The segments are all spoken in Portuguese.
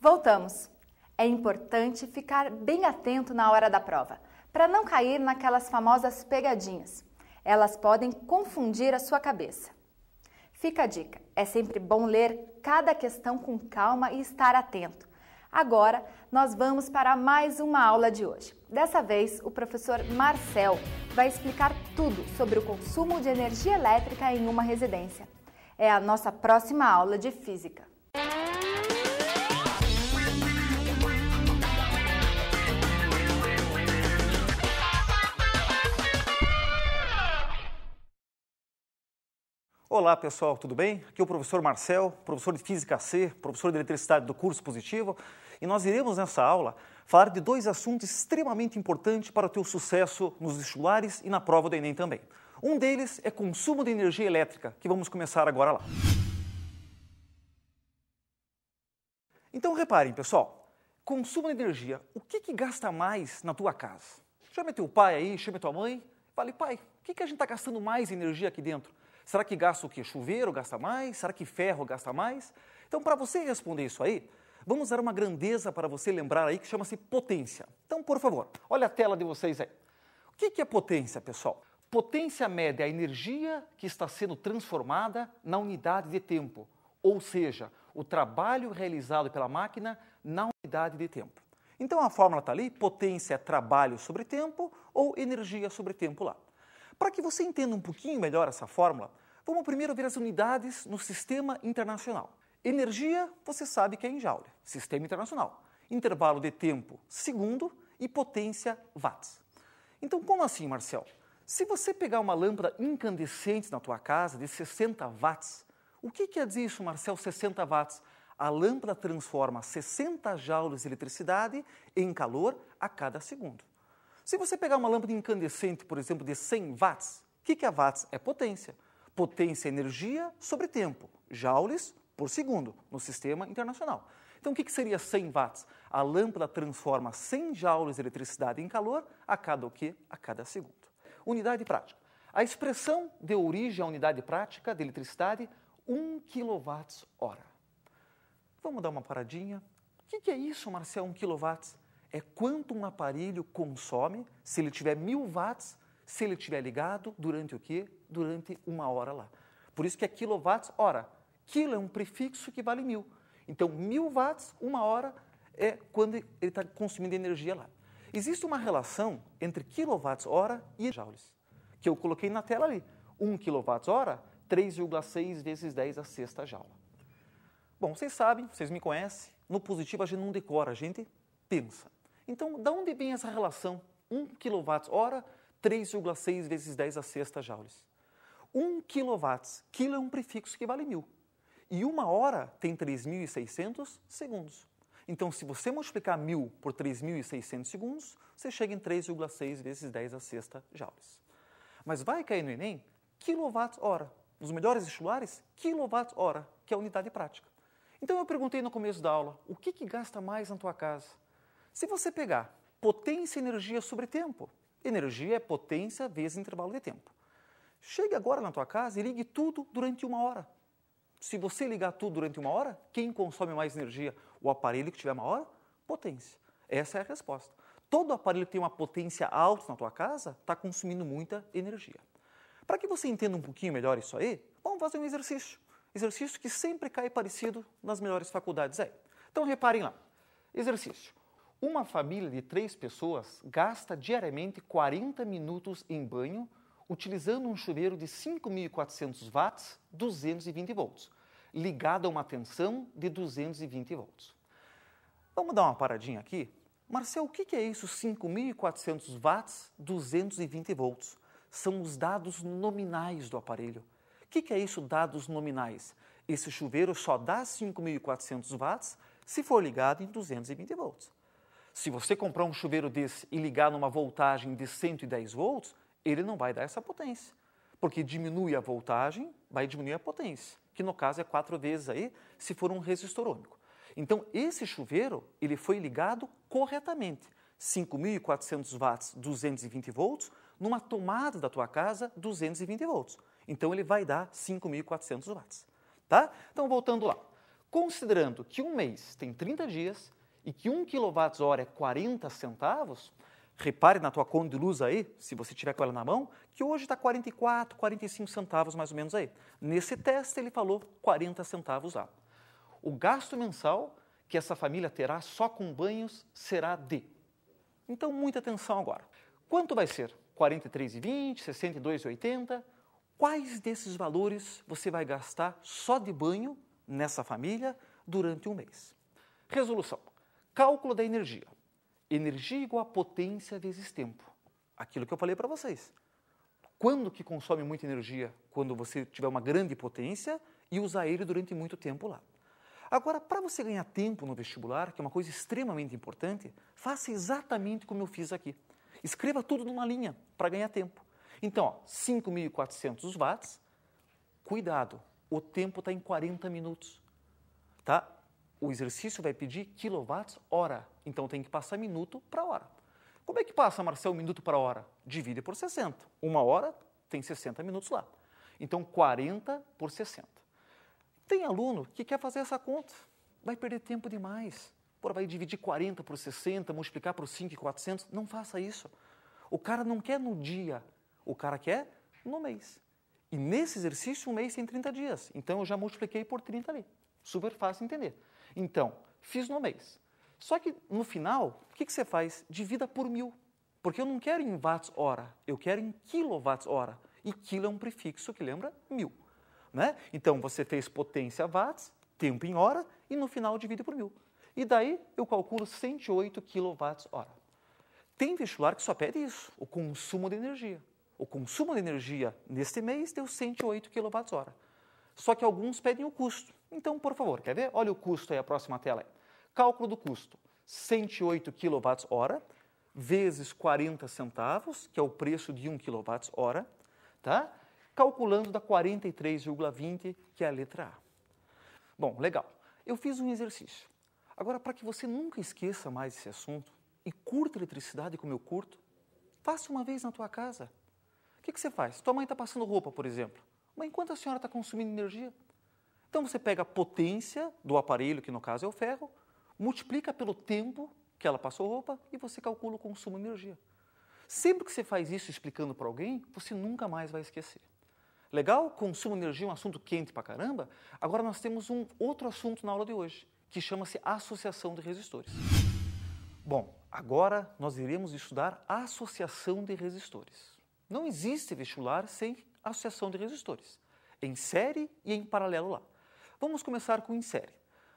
Voltamos. É importante ficar bem atento na hora da prova, para não cair naquelas famosas pegadinhas. Elas podem confundir a sua cabeça. Fica a dica, é sempre bom ler cada questão com calma e estar atento. Agora, nós vamos para mais uma aula de hoje. Dessa vez, o professor Marcel vai explicar tudo sobre o consumo de energia elétrica em uma residência. É a nossa próxima aula de física. Olá pessoal, tudo bem? Aqui é o professor Marcel, professor de Física C, professor de Eletricidade do curso Positivo, e nós iremos nessa aula falar de dois assuntos extremamente importantes para o teu sucesso nos vestibulares e na prova do Enem também. Um deles é consumo de energia elétrica, que vamos começar agora lá. Então reparem pessoal, consumo de energia, o que gasta mais na tua casa? Chame teu pai aí, chame tua mãe, fale, pai, o que a gente está gastando mais energia aqui dentro? Será que gasta o quê? Chuveiro gasta mais? Será que ferro gasta mais? Então, para você responder isso aí, vamos dar uma grandeza para você lembrar aí que chama-se potência. Então, por favor, olha a tela de vocês aí. O que é potência, pessoal? Potência mede a energia que está sendo transformada na unidade de tempo, ou seja, o trabalho realizado pela máquina na unidade de tempo. Então, a fórmula está ali, potência é trabalho sobre tempo ou energia sobre tempo lá. Para que você entenda um pouquinho melhor essa fórmula, vamos primeiro ver as unidades no Sistema Internacional. Energia, você sabe que é em joule, Sistema Internacional. Intervalo de tempo, segundo, e potência, watts. Então, como assim, Marcel? Se você pegar uma lâmpada incandescente na tua casa de 60 watts, o que quer dizer isso, Marcel, 60 watts? A lâmpada transforma 60 joules de eletricidade em calor a cada segundo. Se você pegar uma lâmpada incandescente, por exemplo, de 100 watts, o que é watts? É potência. Potência é energia sobre tempo, joules por segundo, no Sistema Internacional. Então, o que seria 100 watts? A lâmpada transforma 100 joules de eletricidade em calor a cada o quê? A cada segundo. Unidade prática. A expressão deu origem à unidade prática de eletricidade 1 kWh. Vamos dar uma paradinha. O que é isso, Marcel, 1 kW? É quanto um aparelho consome se ele tiver 1000 watts, se ele estiver ligado durante o quê? Durante uma hora lá. Por isso que é quilowatts-hora. Quilo é um prefixo que vale 1000. Então, 1000 watts, uma hora, é quando ele está consumindo energia lá. Existe uma relação entre quilowatts-hora e joules, que eu coloquei na tela ali. 1 kWh, 3,6 vezes 10 a sexta joule. Bom, vocês sabem, vocês me conhecem, no positivo a gente não decora, a gente pensa. Então, de onde vem essa relação? 1 kWh, 3,6 vezes 10 a sexta joules. 1 kW, quilo é um prefixo que vale 1000. E uma hora tem 3.600 segundos. Então, se você multiplicar 1000 por 3.600 segundos, você chega em 3,6 vezes 10 a sexta joules. Mas vai cair no Enem quilowatt-hora. Nos melhores vestibulares, quilowatt-hora, que é a unidade prática. Então, eu perguntei no começo da aula, o que gasta mais na tua casa? Se você pegar potência e energia sobre tempo, energia é potência vezes intervalo de tempo. Chegue agora na tua casa e ligue tudo durante uma hora. Se você ligar tudo durante uma hora, quem consome mais energia? O aparelho que tiver maior potência. Essa é a resposta. Todo aparelho que tem uma potência alta na tua casa está consumindo muita energia. Para que você entenda um pouquinho melhor isso aí, vamos fazer um exercício. Exercício que sempre cai parecido nas melhores faculdades aí. Então, reparem lá. Exercício. Uma família de 3 pessoas gasta diariamente 40 minutos em banho utilizando um chuveiro de 5.400 watts, 220 volts, ligado a uma tensão de 220 volts. Vamos dar uma paradinha aqui. Marcel, o que é isso, 5.400 watts, 220 volts? São os dados nominais do aparelho. O que é isso, dados nominais? Esse chuveiro só dá 5.400 watts se for ligado em 220 volts. Se você comprar um chuveiro desse e ligar numa voltagem de 110 volts, ele não vai dar essa potência. Porque diminui a voltagem, vai diminuir a potência, que no caso é 4 vezes aí, se for um resistor ômico. Então, esse chuveiro, ele foi ligado corretamente. 5.400 watts, 220 volts, numa tomada da tua casa, 220 volts. Então, ele vai dar 5.400 watts. Tá? Então, voltando lá. Considerando que um mês tem 30 dias e que 1 kWh é 40 centavos, repare na tua conta de luz aí, se você tiver com ela na mão, que hoje está 44, 45 centavos mais ou menos aí. Nesse teste ele falou 40 centavos lá. O gasto mensal que essa família terá só com banhos será de. Então, muita atenção agora. Quanto vai ser? 43,20, 62,80? Quais desses valores você vai gastar só de banho nessa família durante um mês? Resolução. Cálculo da energia. Energia igual a potência vezes tempo. Aquilo que eu falei para vocês. Quando que consome muita energia? Quando você tiver uma grande potência e usar ele durante muito tempo lá. Agora, para você ganhar tempo no vestibular, que é uma coisa extremamente importante, faça exatamente como eu fiz aqui. Escreva tudo numa linha para ganhar tempo. Então, 5.400 watts, cuidado, o tempo está em 40 minutos. Tá? O exercício vai pedir quilowatts-hora, então tem que passar minuto para hora. Como é que passa, Marcelo, minuto para hora? Divide por 60. Uma hora tem 60 minutos lá. Então, 40 por 60. Tem aluno que quer fazer essa conta, vai perder tempo demais. Vai dividir 40 por 60, multiplicar por 5.400, não faça isso. O cara não quer no dia, o cara quer no mês. E nesse exercício, um mês tem 30 dias, então eu já multipliquei por 30 ali. Super fácil de entender. Então, fiz no mês. Só que no final, o que você faz? Divida por 1000. Porque eu não quero em watts-hora, eu quero em quilowatts-hora. E quilo é um prefixo que lembra 1000. Né? Então, você fez potência watts, tempo em hora, e no final divide por 1000. E daí eu calculo 108 kWh. Tem vestibular que só pede isso, o consumo de energia. O consumo de energia neste mês deu 108 kWh. Só que alguns pedem o custo. Então, por favor, quer ver? Olha o custo aí, a próxima tela. Cálculo do custo. 108 kWh vezes 40 centavos, que é o preço de 1 kWh, tá? Calculando dá 43,20, que é a letra A. Bom, legal. Eu fiz um exercício. Agora, para que você nunca esqueça mais esse assunto e curta eletricidade como eu curto, faça uma vez na tua casa. O que você faz? Tua mãe está passando roupa, por exemplo. Mas enquanto a senhora está consumindo energia? Então, você pega a potência do aparelho, que no caso é o ferro, multiplica pelo tempo que ela passou roupa e você calcula o consumo de energia. Sempre que você faz isso explicando para alguém, você nunca mais vai esquecer. Legal? Consumo de energia é um assunto quente pra caramba. Agora nós temos um outro assunto na aula de hoje, que chama-se associação de resistores. Bom, agora nós iremos estudar associação de resistores. Não existe vestibular sem associação de resistores, em série e em paralelo lá. Vamos começar com em série.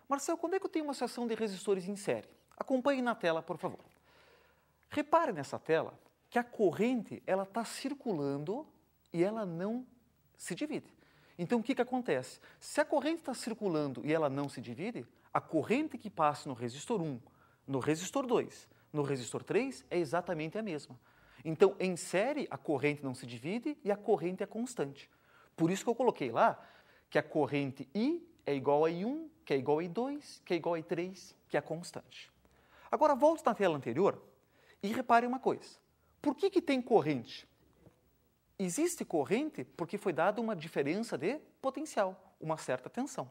Marcelo, quando é que eu tenho uma associação de resistores em série? Acompanhe na tela, por favor. Repare nessa tela que a corrente ela está circulando e ela não se divide. Então, o que acontece? Se a corrente está circulando e ela não se divide, a corrente que passa no resistor 1, no resistor 2, no resistor 3 é exatamente a mesma. Então, em série, a corrente não se divide e a corrente é constante. Por isso que eu coloquei lá que a corrente I é igual a I1, que é igual a I2, que é igual a I3, que é constante. Agora, volte na tela anterior e repare uma coisa. Por que tem corrente? Existe corrente porque foi dada uma diferença de potencial, uma certa tensão.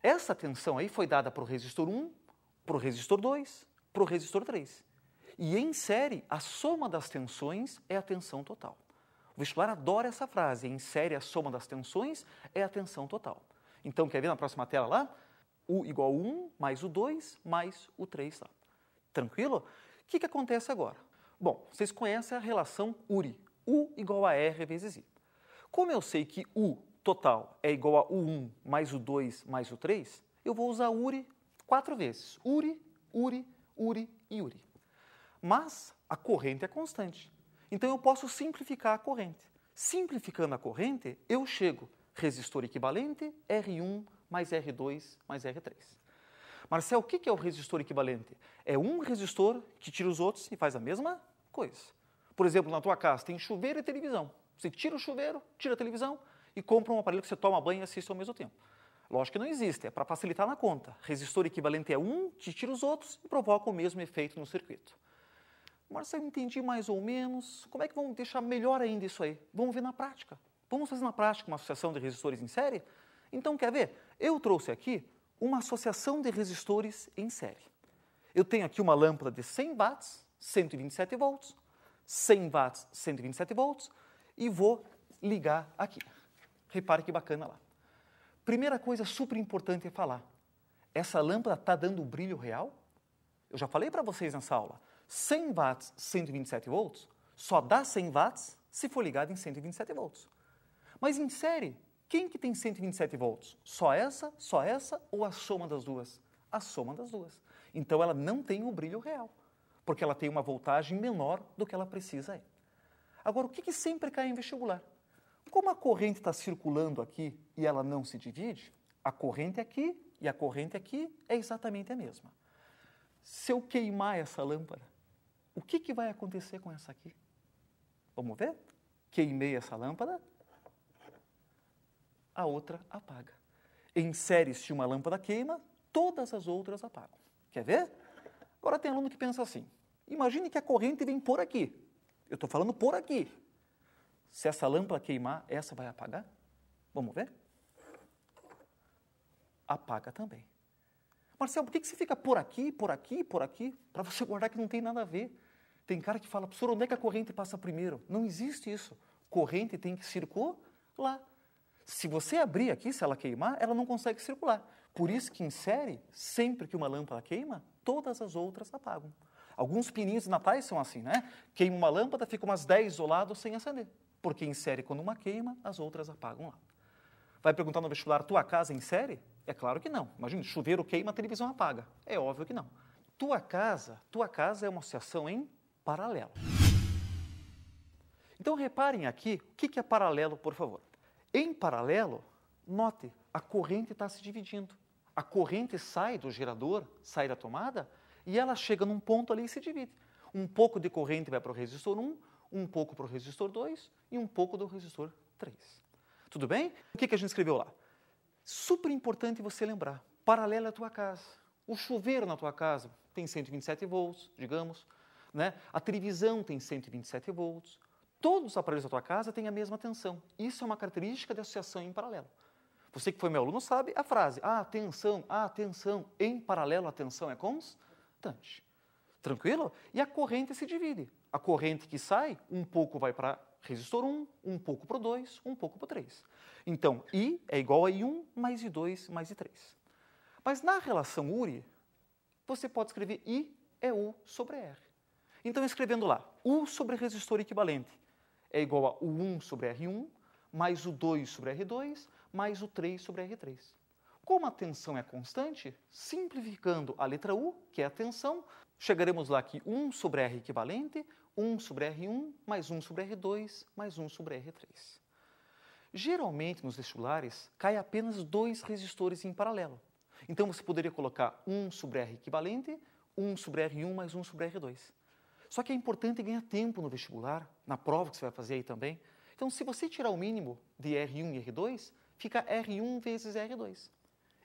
Essa tensão aí foi dada para o resistor 1, para o resistor 2, para o resistor 3. E em série, a soma das tensões é a tensão total. O vestibular adora essa frase, em série a soma das tensões é a tensão total. Então, quer ver na próxima tela lá? U igual a 1 mais o 2 mais o 3 lá. Tranquilo? O que acontece agora? Bom, vocês conhecem a relação URI. U igual a R vezes I. Como eu sei que U total é igual a U1 mais o 2 mais o 3, eu vou usar URI 4 vezes. URI, URI, URI e URI. Mas a corrente é constante. Então eu posso simplificar a corrente. Simplificando a corrente, eu chego resistor equivalente R1 mais R2 mais R3. Marcelo, o que é o resistor equivalente? É um resistor que tira os outros e faz a mesma coisa. Por exemplo, na tua casa tem chuveiro e televisão. Você tira o chuveiro, tira a televisão e compra um aparelho que você toma banho e assiste ao mesmo tempo. Lógico que não existe, é para facilitar na conta. Resistor equivalente é um que tira os outros e provoca o mesmo efeito no circuito. Marcelo, eu entendi mais ou menos. Como é que vamos deixar melhor ainda isso aí? Vamos ver na prática. Vamos fazer na prática uma associação de resistores em série? Então, quer ver? Eu trouxe aqui uma associação de resistores em série. Eu tenho aqui uma lâmpada de 100 watts, 127 volts, 100 watts, 127 volts, e vou ligar aqui. Repare que bacana lá. Primeira coisa super importante é falar, essa lâmpada está dando brilho real? Eu já falei para vocês nessa aula, 100 watts, 127 volts, só dá 100 watts se for ligado em 127 volts. Mas em série, quem que tem 127 volts? Só essa ou a soma das duas? A soma das duas. Então ela não tem o brilho real, porque ela tem uma voltagem menor do que ela precisa é. Agora, o que sempre cai em vestibular? Como a corrente está circulando aqui e ela não se divide, a corrente aqui e a corrente aqui é exatamente a mesma. Se eu queimar essa lâmpada, o que vai acontecer com essa aqui? Vamos ver? Queimei essa lâmpada, a outra apaga. Em série, se uma lâmpada queima, todas as outras apagam. Quer ver? Agora tem aluno que pensa assim, imagine que a corrente vem por aqui. Eu estou falando por aqui. Se essa lâmpada queimar, essa vai apagar? Vamos ver? Apaga também. Marcelo, por que você fica por aqui, por aqui, por aqui? Para você guardar que não tem nada a ver. Tem cara que fala, professor, onde é que a corrente passa primeiro? Não existe isso. Corrente tem que circular. Se você abrir aqui, se ela queimar, ela não consegue circular. Por isso que em série, sempre que uma lâmpada queima, todas as outras apagam. Alguns pininhos de natais são assim, né? Queima uma lâmpada, fica umas 10 isolados sem acender. Porque em série, quando uma queima, as outras apagam lá. Vai perguntar no vestibular, tua casa é em série? É claro que não. Imagina, chuveiro queima, a televisão apaga. É óbvio que não. Tua casa é uma associação em paralelo. Então reparem aqui, o que é paralelo, por favor? Em paralelo, note, a corrente está se dividindo. A corrente sai do gerador, sai da tomada, e ela chega num ponto ali e se divide. Um pouco de corrente vai para o resistor 1, um pouco para o resistor 2 e um pouco do resistor 3. Tudo bem? O que a gente escreveu lá? Super importante você lembrar, paralelo à tua casa. O chuveiro na tua casa tem 127 volts, digamos, né? A televisão tem 127 volts. Todos os aparelhos da tua casa têm a mesma tensão. Isso é uma característica de associação em paralelo. Você que foi meu aluno sabe a frase, tensão, em paralelo a tensão é constante. Tranquilo? E a corrente se divide. A corrente que sai, um pouco vai para resistor 1, um pouco para o 2, um pouco para o 3. Então, I é igual a I1 mais I2 mais I3. Mas na relação URI, você pode escrever I é U sobre R. Então, escrevendo lá, U sobre resistor equivalente é igual a U1 sobre R1, mais o 2 sobre R2, mais o 3 sobre R3. Como a tensão é constante, simplificando a letra U, que é a tensão, chegaremos lá que 1 sobre R equivalente, 1 sobre R1, mais 1 sobre R2, mais 1 sobre R3. Geralmente, nos vestibulares, cai apenas 2 resistores em paralelo. Então, você poderia colocar 1 sobre R equivalente, 1 sobre R1, mais 1 sobre R2. Só que é importante ganhar tempo no vestibular, na prova que você vai fazer aí também. Então, se você tirar o mínimo de R1 e R2, fica R1 vezes R2.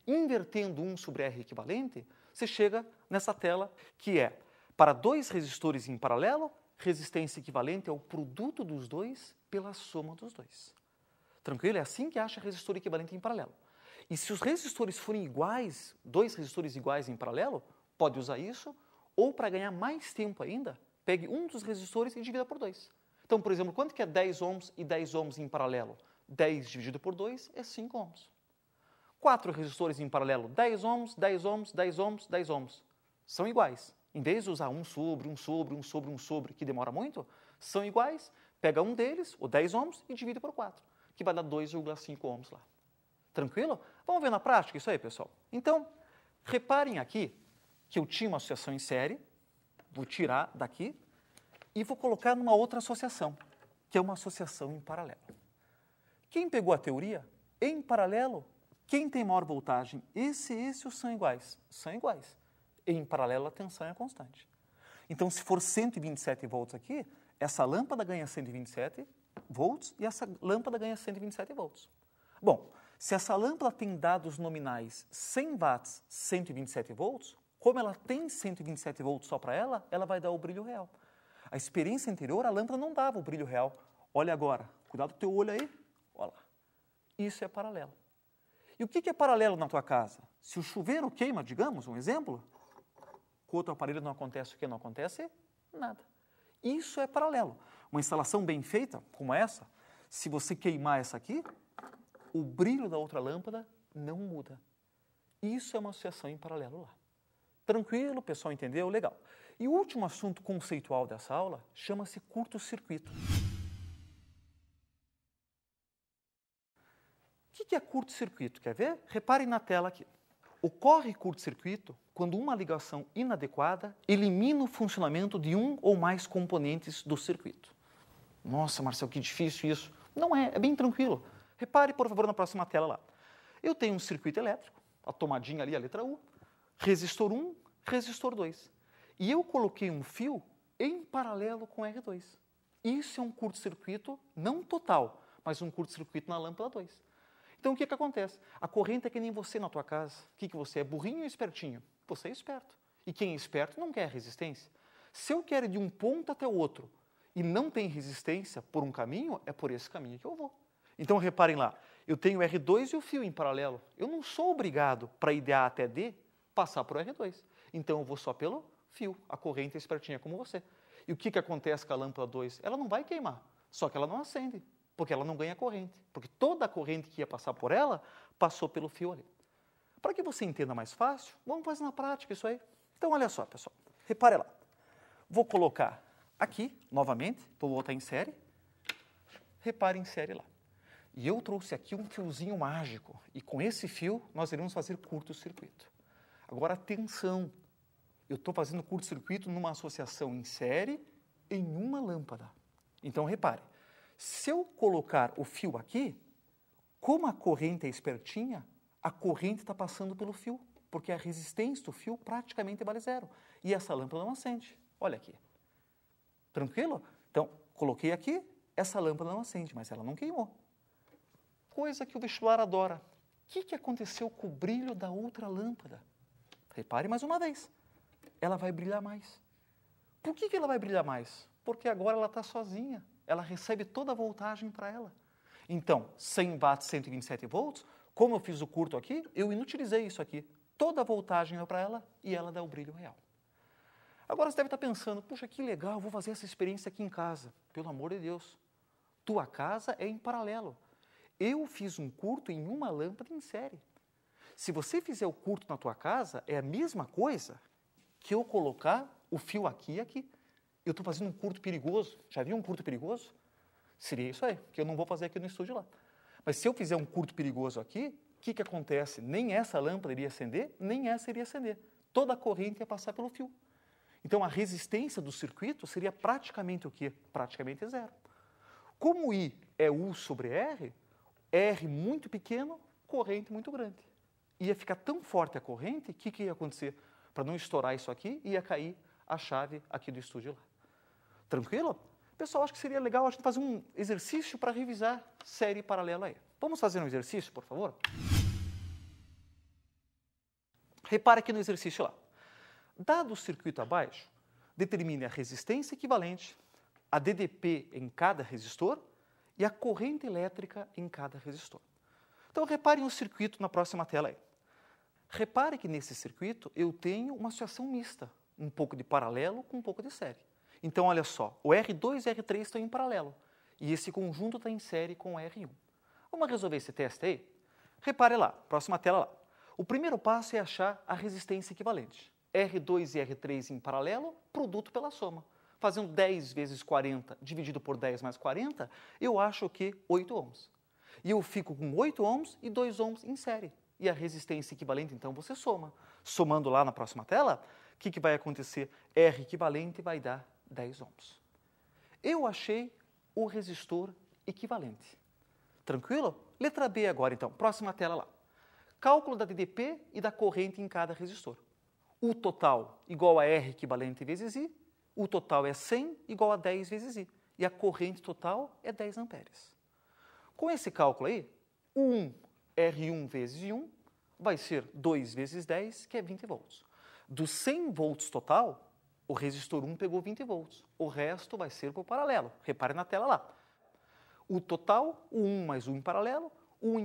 Invertendo 1 sobre R equivalente, você chega nessa tela que é, para 2 resistores em paralelo, resistência equivalente é o produto dos dois pela soma dos dois. Tranquilo? É assim que acha resistor equivalente em paralelo. E se os resistores forem iguais, 2 resistores iguais em paralelo, pode usar isso, ou para ganhar mais tempo ainda, pegue um dos resistores e divida por 2. Então, por exemplo, quanto que é 10 ohms e 10 ohms em paralelo? 10 dividido por 2 é 5 ohms. 4 resistores em paralelo, 10 ohms, 10 ohms, 10 ohms, 10 ohms. São iguais. Em vez de usar um sobre, que demora muito, são iguais, pega um deles, o 10 ohms, e divide por 4, que vai dar 2,5 ohms lá. Tranquilo? Vamos ver na prática isso aí, pessoal? Então, reparem aqui que eu tinha uma associação em série, vou tirar daqui, e vou colocar numa outra associação, que é uma associação em paralelo. Quem pegou a teoria? Em paralelo, quem tem maior voltagem? Esse e esse são iguais? São iguais. Em paralelo, a tensão é constante. Então, se for 127 volts aqui, essa lâmpada ganha 127 volts e essa lâmpada ganha 127 volts. Bom, se essa lâmpada tem dados nominais 100 watts, 127 volts, como ela tem 127 volts só para ela, ela vai dar o brilho real. A experiência anterior, a lâmpada não dava o brilho real. Olha agora, cuidado com o teu olho aí. Olha lá. Isso é paralelo. E o que é paralelo na tua casa? Se o chuveiro queima, digamos, um exemplo, com outro aparelho não acontece o que? Não acontece nada. Isso é paralelo. Uma instalação bem feita, como essa, se você queimar essa aqui, o brilho da outra lâmpada não muda. Isso é uma associação em paralelo lá. Tranquilo, o pessoal entendeu? Legal. E o último assunto conceitual dessa aula chama-se curto-circuito. O que é curto-circuito? Quer ver? Reparem na tela aqui. Ocorre curto-circuito quando uma ligação inadequada elimina o funcionamento de um ou mais componentes do circuito. Nossa, Marcelo, que difícil isso. Não é, é bem tranquilo. Repare, por favor, na próxima tela lá. Eu tenho um circuito elétrico, a tomadinha ali, a letra U, resistor 1, resistor 2. E eu coloquei um fio em paralelo com R2. Isso é um curto-circuito não total, mas um curto-circuito na lâmpada 2. Então, o que acontece? A corrente é que nem você na tua casa. O que você é? Burrinho ou espertinho? Você é esperto. E quem é esperto não quer resistência. Se eu quero ir de um ponto até o outro e não tem resistência por um caminho, é por esse caminho que eu vou. Então, reparem lá, eu tenho R2 e o fio em paralelo. Eu não sou obrigado, para ir de A até D, passar por R2. Então, eu vou só pelo fio. A corrente é espertinha como você. E o que acontece com a lâmpada 2? Ela não vai queimar, só que ela não acende, porque ela não ganha corrente. Porque toda a corrente que ia passar por ela, passou pelo fio ali. Para que você entenda mais fácil, vamos fazer na prática isso aí. Então, olha só, pessoal. Repare lá. Vou colocar aqui, novamente, vou botar em série. Repare em série lá. E eu trouxe aqui um fiozinho mágico. E com esse fio, nós iremos fazer curto-circuito. Agora, atenção. Eu estou fazendo curto-circuito numa associação em série em uma lâmpada. Então, repare. Se eu colocar o fio aqui, como a corrente é espertinha, a corrente está passando pelo fio, porque a resistência do fio praticamente vale zero. E essa lâmpada não acende. Olha aqui. Tranquilo? Então, coloquei aqui, essa lâmpada não acende, mas ela não queimou. Coisa que o vestibular adora. O que aconteceu com o brilho da outra lâmpada? Repare mais uma vez. Ela vai brilhar mais. Por que ela vai brilhar mais? Porque agora ela está sozinha. Ela recebe toda a voltagem para ela. Então, 100 watts, 127 volts, como eu fiz o curto aqui, eu inutilizei isso aqui. Toda a voltagem é para ela e ela dá o brilho real. Agora você deve estar pensando, puxa, que legal, vou fazer essa experiência aqui em casa. Pelo amor de Deus, tua casa é em paralelo. Eu fiz um curto em uma lâmpada em série. Se você fizer o curto na tua casa, é a mesma coisa que eu colocar o fio aqui e aqui. Eu estou fazendo um curto perigoso. Já viu um curto perigoso? Seria isso aí, que eu não vou fazer aqui no estúdio lá. Mas se eu fizer um curto perigoso aqui, o que acontece? Nem essa lâmpada iria acender, nem essa iria acender. Toda a corrente ia passar pelo fio. Então, a resistência do circuito seria praticamente o quê? Praticamente zero. Como I é U sobre R, R muito pequeno, corrente muito grande. Ia ficar tão forte a corrente, o que ia acontecer? Para não estourar isso aqui, ia cair a chave aqui do estúdio lá. Tranquilo? Pessoal, acho que seria legal a gente fazer um exercício para revisar série paralela aí. Vamos fazer um exercício, por favor? Repare aqui no exercício lá. Dado o circuito abaixo, determine a resistência equivalente, a DDP em cada resistor e a corrente elétrica em cada resistor. Então, reparem o circuito na próxima tela aí. Repare que nesse circuito eu tenho uma associação mista, um pouco de paralelo com um pouco de série. Então, olha só, o R2 e o R3 estão em paralelo e esse conjunto está em série com o R1. Vamos resolver esse teste aí? Repare lá, próxima tela lá. O primeiro passo é achar a resistência equivalente. R2 e R3 em paralelo, produto pela soma. Fazendo 10 vezes 40 dividido por 10 mais 40, eu acho que 8 ohms. E eu fico com 8 ohms e 2 ohms em série. E a resistência equivalente, então, você soma. Somando lá na próxima tela, o que vai acontecer? R equivalente vai dar 10 ohms. Eu achei o resistor equivalente. Tranquilo? Letra B agora, então. Próxima tela lá. Cálculo da DDP e da corrente em cada resistor. U total igual a R equivalente vezes I. U total é 100 igual a 10 vezes I. E a corrente total é 10 amperes. Com esse cálculo aí, U1, R1 vezes I1, vai ser 2 vezes 10, que é 20 volts. Dos 100 volts total, o resistor 1 pegou 20 volts. O resto vai ser por paralelo. Repare na tela lá. O total, o 1 mais o em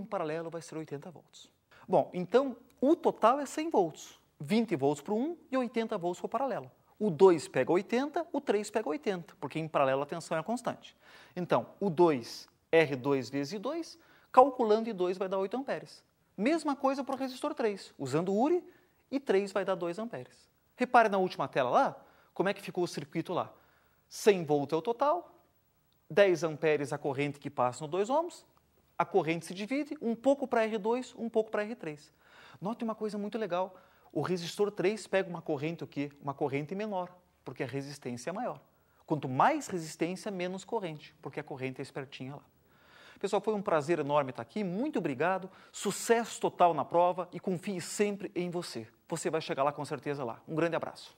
paralelo vai ser 80 volts. Bom, então o total é 100 volts. 20 volts para o 1 e 80 volts para o paralelo. O 2 pega 80, o 3 pega 80, porque em paralelo a tensão é constante. Então, o 2, R2 vezes I2, calculando I2 vai dar 8 amperes. Mesma coisa para o resistor 3, usando URI, e 3 vai dar 2 amperes. Repare na última tela lá, como é que ficou o circuito lá. 100 volts é o total, 10 amperes a corrente que passa no 2 ohms, a corrente se divide, um pouco para R2, um pouco para R3. Note uma coisa muito legal, o resistor 3 pega uma corrente o quê? Uma corrente menor, porque a resistência é maior. Quanto mais resistência, menos corrente, porque a corrente é espertinha lá. Pessoal, foi um prazer enorme estar aqui, muito obrigado, sucesso total na prova e confie sempre em você. Você vai chegar lá com certeza lá. Um grande abraço.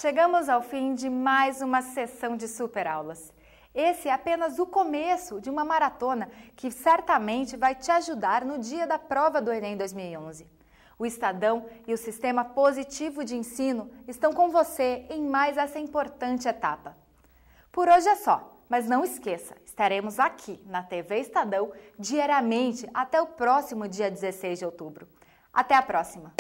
Chegamos ao fim de mais uma sessão de super aulas. Esse é apenas o começo de uma maratona que certamente vai te ajudar no dia da prova do Enem 2011. O Estadão e o Sistema Positivo de Ensino estão com você em mais essa importante etapa. Por hoje é só, mas não esqueça, estaremos aqui na TV Estadão diariamente até o próximo dia 16 de outubro. Até a próxima!